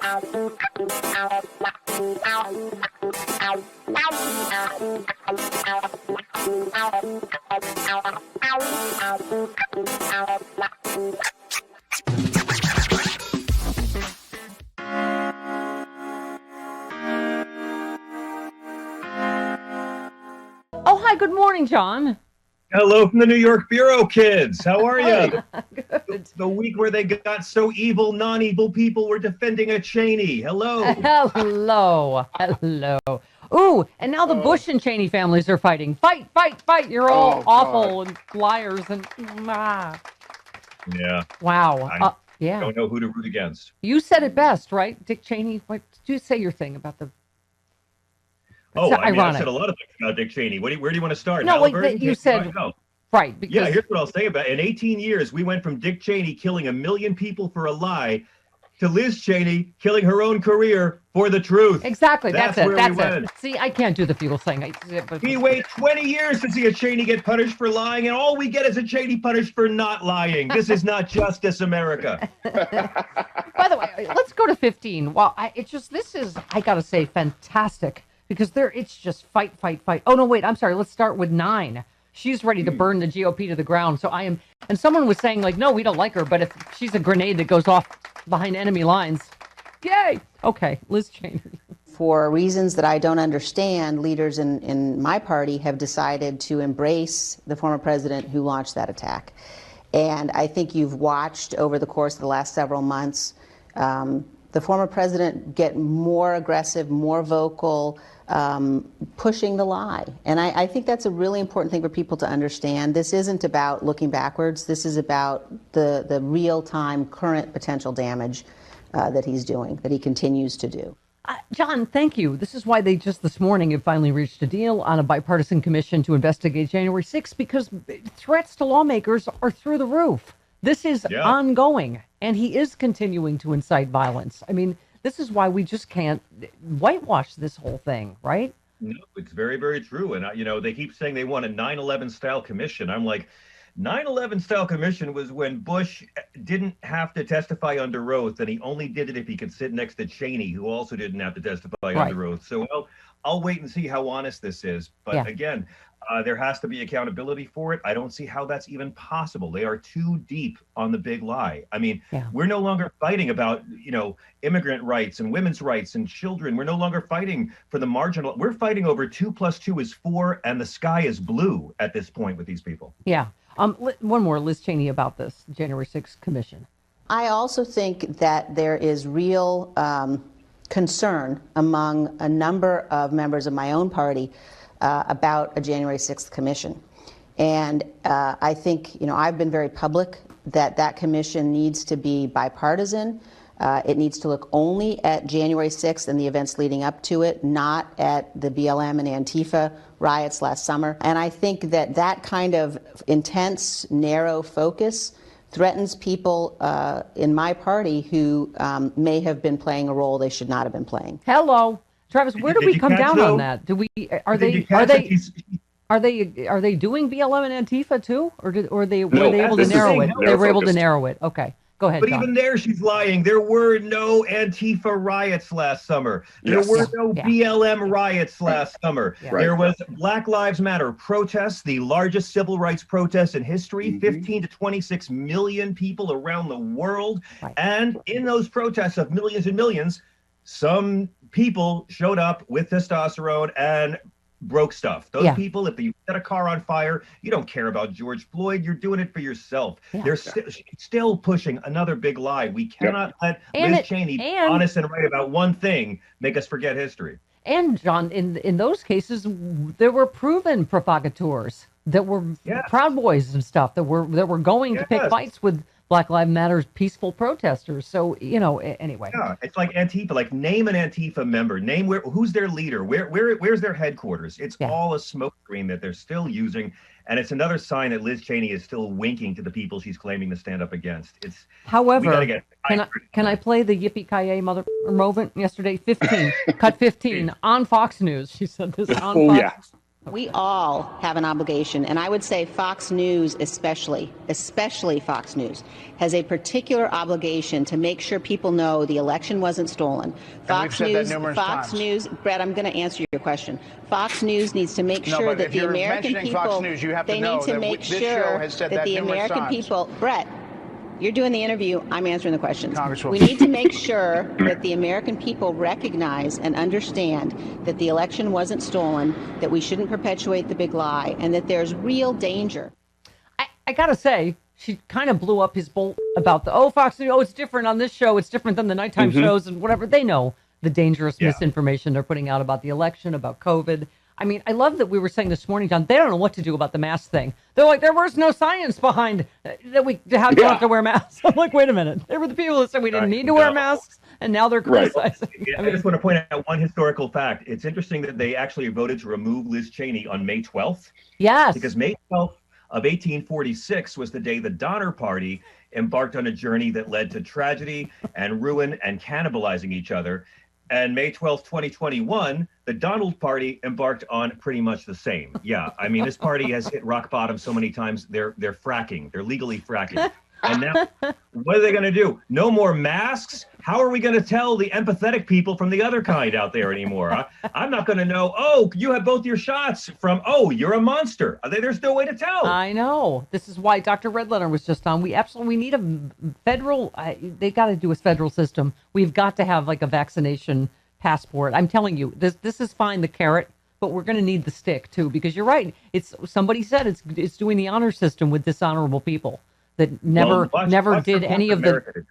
Oh, hi. Good morning, John. Hello from the New York Bureau, kids. How are you? Good. The week where they got so evil, non-evil people were defending a Cheney. Hello. Hello. Ooh, and now the Bush and Cheney families are fighting. Fight, fight, fight. You're all awful and liars and Yeah. Wow. Yeah. Don't know who to root against. You said it best, right? Dick Cheney. What did you say your thing about the... I said a lot of things about Dick Cheney. Where do you want to start? No, wait, you said... Right. Because... Yeah, here's what I'll say about it. In 18 years, we went from Dick Cheney killing 1 million people for a lie to Liz Cheney killing her own career for the truth. Exactly. That's it. Where we went. See, I can't do the Fugelsang. We wait 20 years to see a Cheney get punished for lying, and all we get is a Cheney punished for not lying. This is not justice, America. By the way, let's go to 15. Well, this is, I got to say, fantastic, because it's just fight. Oh, no, wait, I'm sorry. Let's start with 9. She's ready to burn the GOP to the ground. So and someone was saying, like, no, we don't like her, but if she's a grenade that goes off behind enemy lines, yay. Okay, Liz Cheney. For reasons that I don't understand, leaders in my party have decided to embrace the former president who launched that attack. And I think you've watched over the course of the last several months the former president get more aggressive, more vocal, pushing the lie. And I think that's a really important thing for people to understand. This isn't about looking backwards. This is about the real-time current potential damage that he's doing, that he continues to do. John, thank you. This is why they just this morning have finally reached a deal on a bipartisan commission to investigate January 6th, because threats to lawmakers are through the roof. This is ongoing, and he is continuing to incite violence. I mean, this is why we just can't whitewash this whole thing, right? No, it's very, very true. And, they keep saying they want a 9/11 style commission. I'm like, 9/11 style commission was when Bush didn't have to testify under oath, and he only did it if he could sit next to Cheney, who also didn't have to testify under oath. So I'll wait and see how honest this is. But again, there has to be accountability for it. I don't see how that's even possible. They are too deep on the big lie. I mean, we're no longer fighting about, immigrant rights and women's rights and children. We're no longer fighting for the marginal. We're fighting over 2 + 2 is 4, and the sky is blue at this point with these people. Yeah. One more, Liz Cheney, about this January 6th commission. I also think that there is real concern among a number of members of my own party about a January 6th commission. And I think, I've been very public that commission needs to be bipartisan. It needs to look only at January 6th and the events leading up to it, not at the BLM and Antifa riots last summer. And I think that kind of intense, narrow focus threatens people in my party who may have been playing a role they should not have been playing. Hello. Travis, where do we come down on that? Are they doing BLM and Antifa too, or were they able to narrow it? They were able to narrow it. Okay, go ahead. But Thom. even there, she's lying. There were no Antifa riots last summer. There were no BLM riots last summer. Yeah. There was Black Lives Matter protests, the largest civil rights protests in history. 15 to 26 million people around the world, and in those protests of millions and millions, some people showed up with testosterone and broke stuff. Those people, if you set a car on fire, you don't care about George Floyd. You're doing it for yourself. They're still pushing another big lie. We cannot let Liz Cheney, honest and right about one thing, make us forget history. And John, in those cases, there were proven provocateurs that were Proud Boys and stuff that were going to pick fights with Black Lives Matter's peaceful protesters. So, anyway. Yeah, it's like Antifa, like name an Antifa member, name who's their leader, where's their headquarters. It's all a smoke screen that they're still using. And it's another sign that Liz Cheney is still winking to the people she's claiming to stand up against. However, can I play the yippee-ki-yay mother moment yesterday? 15, cut 15 on Fox News. She said this on Fox. We all have an obligation, and I would say Fox News especially Fox News, has a particular obligation to make sure people know the election wasn't stolen. Fox News, Brett, I'm going to answer your question. Fox News needs to make sure that the American people, Fox News, you have to know need to make sure that the American people, Brett, you're doing the interview. I'm answering the questions. We need to make sure that the American people recognize and understand that the election wasn't stolen, that we shouldn't perpetuate the big lie, and that there's real danger. I got to say, she kind of blew up his bolt about Fox News, it's different on this show. It's different than the nighttime shows and whatever. They know the dangerous misinformation they're putting out about the election, about COVID. I mean, I love that we were saying this morning, John, they don't know what to do about the mask thing. They're like, there was no science behind that we don't have to wear masks. I'm like, wait a minute. They were the people that said we didn't need to wear masks, and now they're criticizing. Yeah, I just want to point out one historical fact. It's interesting that they actually voted to remove Liz Cheney on May 12th. Yes. Because May 12th of 1846 was the day the Donner Party embarked on a journey that led to tragedy and ruin and cannibalizing each other. And May 12th, 2021, the Donald Party embarked on pretty much the same. Yeah, I mean, this party has hit rock bottom so many times. They're fracking. They're legally fracking. And now, what are they going to do? No more masks? How are we going to tell the empathetic people from the other kind out there anymore? I'm not going to know, you have both your shots from, you're a monster. There's no way to tell. I know. This is why Dr. Redletter was just on. We need a federal, they got to do a federal system. We've got to have like a vaccination passport. I'm telling you, this is fine, the carrot, but we're going to need the stick too, because you're right. Somebody said it's doing the honor system with dishonorable people that never did any of the,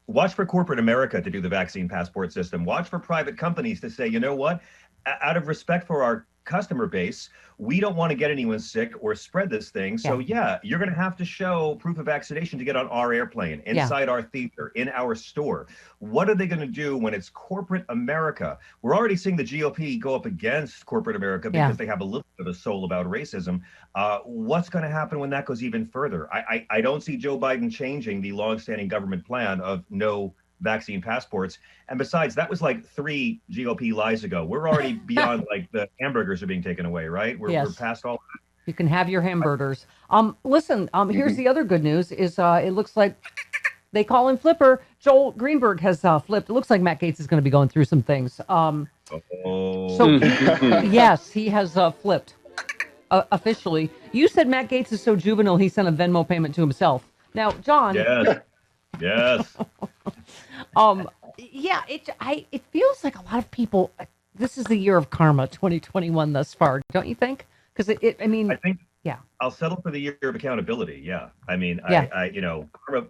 Watch for corporate America to do the vaccine passport system. Watch for private companies to say, you know what, out of respect for our customer base, we don't want to get anyone sick or spread this thing. So you're going to have to show proof of vaccination to get on our airplane, inside our theater, in our store. What are they going to do when it's corporate America? We're already seeing the GOP go up against corporate America because they have a little bit of a soul about racism. What's going to happen when that goes even further? I don't see Joe Biden changing the longstanding government plan of no vaccine passports. And besides, that was like 3 GOP lies ago. We're already beyond like the hamburgers are being taken away, right? We're past all that. You can have your hamburgers. Listen, here's the other good news is it looks like they call him Flipper. Joel Greenberg has flipped. It looks like Matt Gaetz is going to be going through some things. Yes, he has flipped officially. You said Matt Gaetz is so juvenile, he sent a Venmo payment to himself. Now, John. Yes. It feels like a lot of people, this is the year of karma, 2021 thus far, don't you think? Because I think I'll settle for the year of accountability. Yeah. I mean,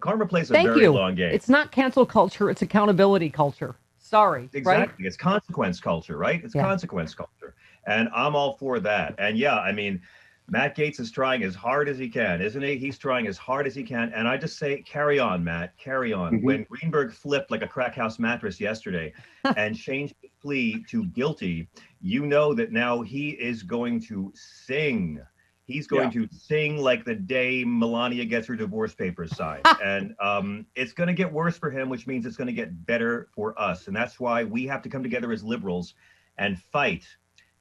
karma plays a very long game. It's not cancel culture. It's accountability culture. Sorry. Exactly. Right? It's consequence culture, right? It's consequence culture. And I'm all for that. And Matt Gaetz is trying as hard as he can, isn't he? He's trying as hard as he can. And I just say, carry on, Matt, carry on. When Greenberg flipped like a crack house mattress yesterday and changed his plea to guilty, you know that now he is going to sing. He's going to sing like the day Melania gets her divorce papers signed. And it's going to get worse for him, which means it's going to get better for us. And that's why we have to come together as liberals and fight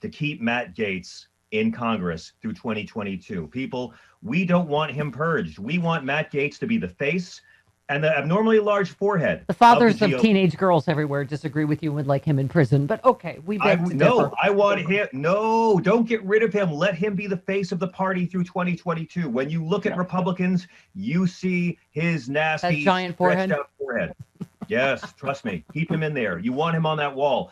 to keep Matt Gaetz in Congress through 2022. People, we don't want him purged. We want Matt Gaetz to be the face and the abnormally large forehead. The fathers of teenage girls everywhere disagree with you and would like him in prison. But okay, we beg to differ. I want him. No, don't get rid of him. Let him be the face of the party through 2022. When you look at Republicans, you see his nasty, that giant forehead. Out forehead. Yes, trust me. Keep him in there. You want him on that wall.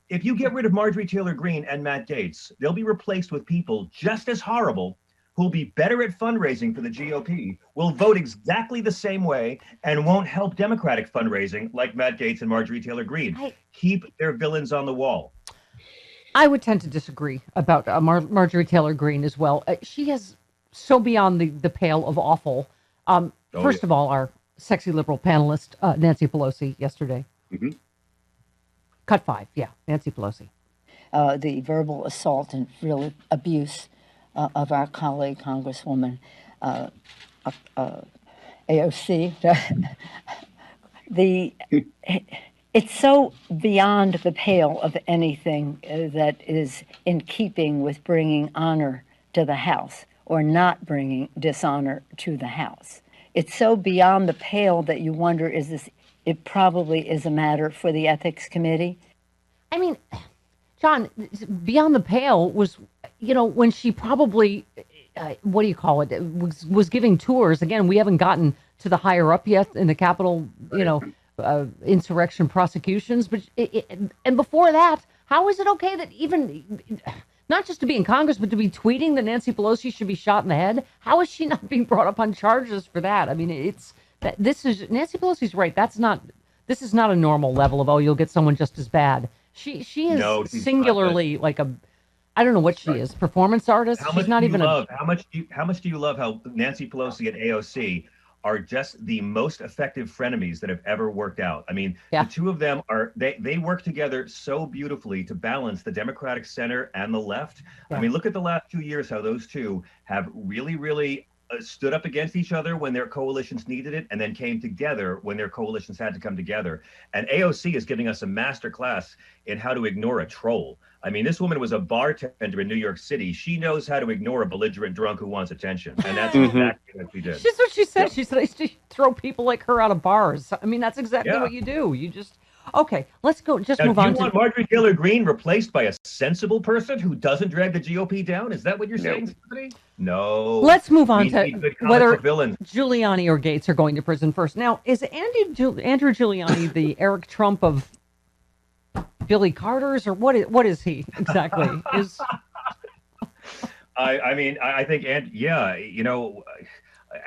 If you get rid of Marjorie Taylor Greene and Matt Gaetz, they'll be replaced with people just as horrible who'll be better at fundraising for the GOP, will vote exactly the same way, and won't help Democratic fundraising like Matt Gaetz and Marjorie Taylor Greene. Keep their villains on the wall. I would tend to disagree about Marjorie Taylor Greene as well. She is so beyond the pale of awful. First of all, our sexy liberal panelist, Nancy Pelosi, yesterday. Cut 5, Nancy Pelosi. The verbal assault and real abuse of our colleague, Congresswoman AOC. It's so beyond the pale of anything that is in keeping with bringing honor to the House or not bringing dishonor to the House. It's so beyond the pale that you wonder, it probably is a matter for the Ethics Committee. I mean, John, beyond the pale was, when she probably, what do you call it, was giving tours. Again, we haven't gotten to the higher up yet in the Capitol, insurrection prosecutions. But and before that, how is it okay that even, not just to be in Congress, but to be tweeting that Nancy Pelosi should be shot in the head? How is she not being brought up on charges for that? I mean, Nancy Pelosi's right. This is not a normal level of, you'll get someone just as bad. She is singularly like I don't know what she is, performance artist. She's not even how much do you love how Nancy Pelosi and AOC are just the most effective frenemies that have ever worked out? I mean, the two of them they work together so beautifully to balance the Democratic center and the left. Yeah. I mean, look at the last 2 years, how those two have really, really stood up against each other when their coalitions needed it, and then came together when their coalitions had to come together. And AOC is giving us a master class in how to ignore a troll. I mean, this woman was a bartender in New York City. She knows how to ignore a belligerent drunk who wants attention. And that's exactly what she did. That's what she said. Yep. She said I used to throw people like her out of bars. I mean, that's exactly what you do. You just... Okay, let's go. Just move on. Do you want Marjorie Taylor Greene replaced by a sensible person who doesn't drag the GOP down? Is that what you're saying, Stephanie? No. Let's move on to whether Giuliani or Gaetz are going to prison first. Now, is Andrew Giuliani the Eric Trump of Billy Carter's, or what is he exactly? I think,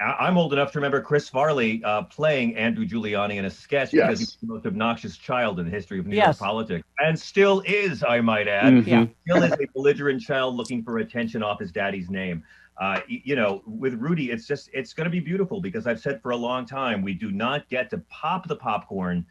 I'm old enough to remember Chris Farley playing Andrew Giuliani in a sketch because he's the most obnoxious child in the history of New York politics, and still is, I might add. Still is a belligerent child looking for attention off his daddy's name. With Rudy, it's going to be beautiful because I've said for a long time, we do not get to pop the popcorn.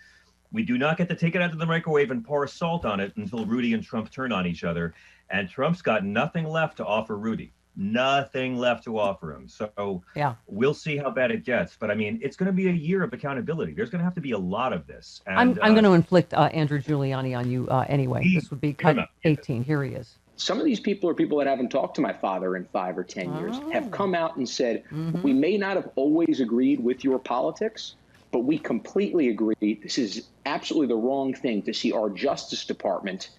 We do not get to take it out of the microwave and pour salt on it until Rudy and Trump turn on each other. And Trump's got nothing left to offer Rudy. Nothing left to offer him. So we'll see how bad it gets. But I mean, it's going to be a year of accountability. There's going to have to be a lot of this. And, I'm going to inflict Andrew Giuliani on you anyway. This would be cut 18. Here he is. Some of these people are people that haven't talked to my father in 5 or 10 years, have come out and said, we may not have always agreed with your politics, but we completely agree. This is absolutely the wrong thing to see our Justice Department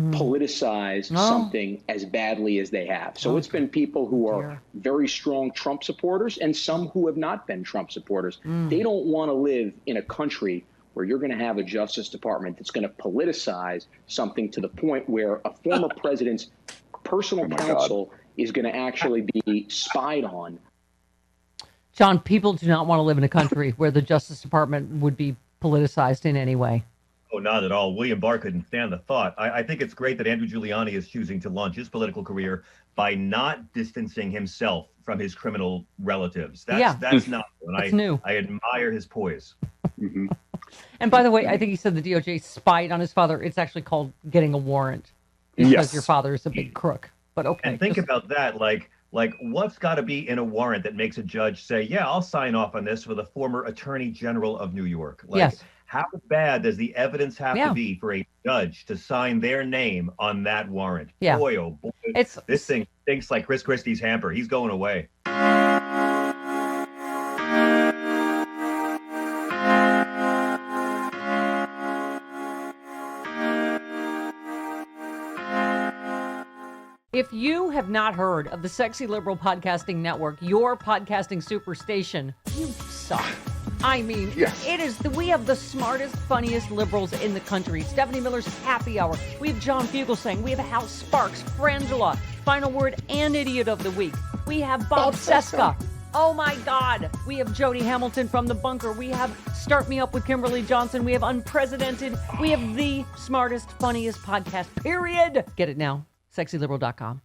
politicize something as badly as they have. So it's been people who are very strong Trump supporters and some who have not been Trump supporters. They don't want to live in a country where you're going to have a Justice Department that's going to politicize something to the point where a former president's personal counsel is going to actually be spied on. John, people do not want to live in a country where the Justice Department would be politicized in any way. Oh, not at all. William Barr couldn't stand the thought. I think it's great that Andrew Giuliani is choosing to launch his political career by not distancing himself from his criminal relatives. That's not new. I admire his poise. And by the way, I think he said the DOJ spied on his father. It's actually called getting a warrant because your father is a big crook. But okay. And think about that. Like what's got to be in a warrant that makes a judge say, yeah, I'll sign off on this for the former Attorney General of New York? How bad does the evidence have to be for a judge to sign their name on that warrant? Boy, oh boy. This thing stinks like Chris Christie's hamper. He's going away. If you have not heard of the Sexy Liberal Podcasting Network, your podcasting superstation, you suck. I mean, we have the smartest, funniest liberals in the country. Stephanie Miller's Happy Hour. We have John Fugelsang. We have Hal Sparks, Frangela, Final Word and Idiot of the Week. We have Bob Seska. Oh my God. We have Jody Hamilton from The Bunker. We have Start Me Up with Kimberly Johnson. We have Unprecedented. We have the smartest, funniest podcast, period. Get it now. SexyLiberal.com.